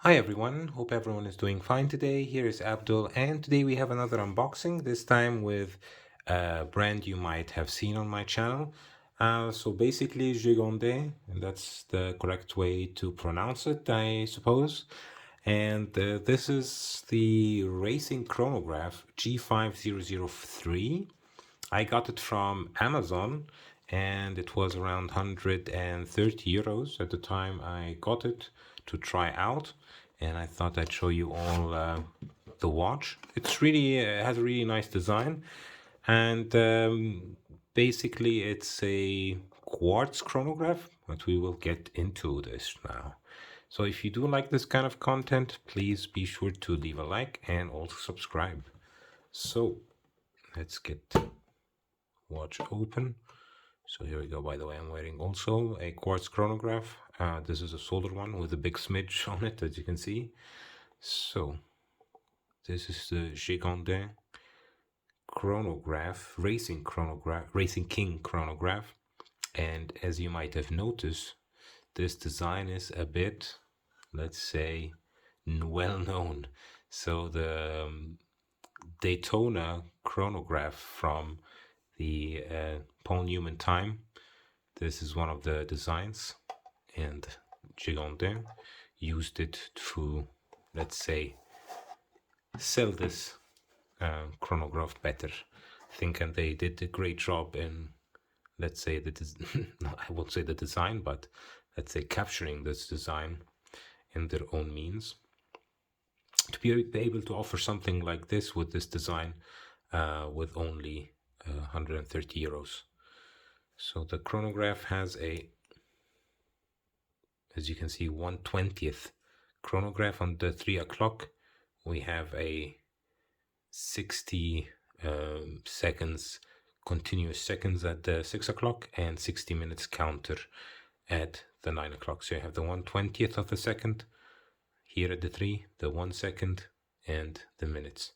Hi everyone, hope everyone is doing fine today. Here is Abdul, and today we have another unboxing, this time with a brand you might have seen on my channel. So basically, Gigandet, and that's the correct way to pronounce it, I suppose. And this is the racing chronograph G5003. I got it from Amazon and it was around 130 euros at the time I got it to try out. And I thought I'd show you all the watch. It's really has a really nice design, and basically it's a quartz chronograph, but we will get into this now. So if you do like this kind of content, please be sure to leave a like and also subscribe. So let's get watch open. So here we go. By the way, I'm wearing also a quartz chronograph. This is a solar one with a big smidge on it, as you can see. So this is the Gigandet chronograph, Racing King chronograph. And as you might have noticed, this design is a bit, let's say, well known. So the Daytona chronograph from the Paul Newman time. This is one of the designs, and Gigandet used it to, let's say, sell this chronograph better. I think, and they did a great job in, let's say, I won't say the design, but let's say capturing this design in their own means. To be able to offer something like this with this design with only 130 euros. So the chronograph has a, as you can see, 1/20th chronograph on the 3 o'clock. We have a 60 seconds, continuous seconds at the 6 o'clock and 60 minutes counter at the 9 o'clock. So you have the 1/20th of a second here at the 3, the 1 second, and the minutes.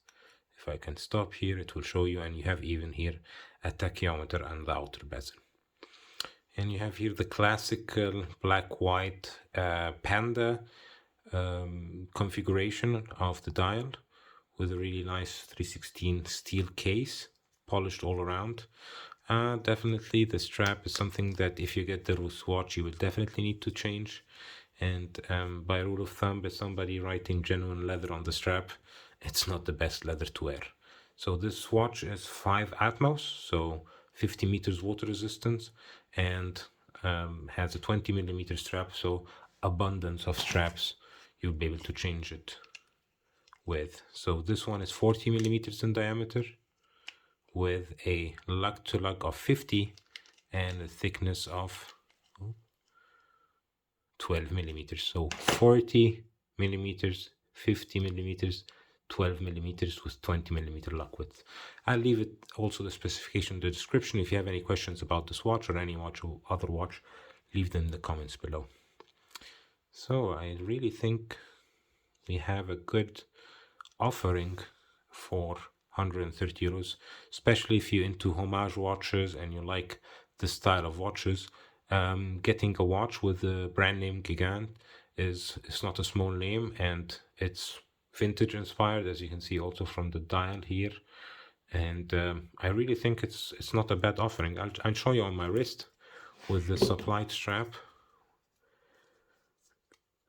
If I can stop here, it will show you, and you have even here a tachyometer and the outer bezel. And you have here the classical black-white Panda configuration of the dial with a really nice 316 steel case, polished all around. Definitely the strap is something that if you get the Rus watch, you will definitely need to change. And by rule of thumb, is somebody writing genuine leather on the strap, it's not the best leather to wear. So this watch is 5 Atmos, so 50 meters water resistance, and has a 20 millimeter strap, so abundance of straps you'll be able to change it with. So this one is 40 millimeters in diameter with a lug to lug of 50 and a thickness of 12 millimeters. So 40 millimeters, 50 millimeters, 12 millimeters with 20 millimeter lug width. I'll leave it also the specification in the description. If you have any questions about this watch or any watch or other watch, leave them in the comments below. So I really think we have a good offering for 130 euros, especially if you're into homage watches and you like this style of watches. Getting a watch with the brand name Gigandet is not a small name, and it's vintage inspired, as you can see also from the dial here. And I really think it's not a bad offering. I'll show you on my wrist with the supplied strap.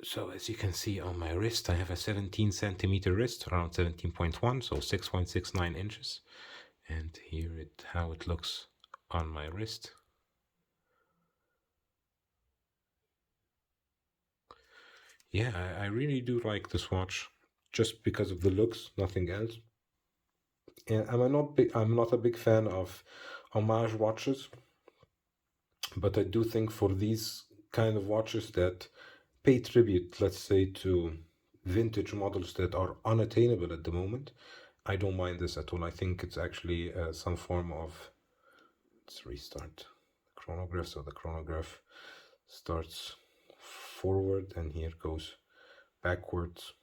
So as you can see on my wrist, I have a 17 centimeter wrist, around 17.1, so 6.69 inches. And here how it looks on my wrist. Yeah, I really do like this watch, just because of the looks, nothing else. And I'm not a big fan of homage watches, but I do think for these kind of watches that pay tribute, let's say, to vintage models that are unattainable at the moment, I don't mind this at all. I think it's actually some form of, let's restart the chronograph. So the chronograph starts forward and here goes backwards.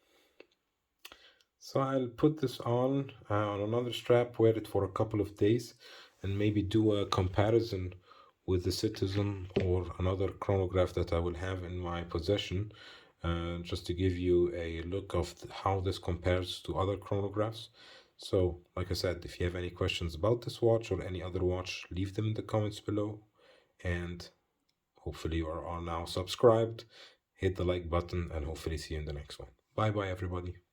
So I'll put this on another strap, wear it for a couple of days, and maybe do a comparison with the Citizen or another chronograph that I will have in my possession, just to give you a look of how this compares to other chronographs. So, like I said, if you have any questions about this watch or any other watch, leave them in the comments below. And hopefully you are all now subscribed. Hit the like button and hopefully see you in the next one. Bye bye, everybody.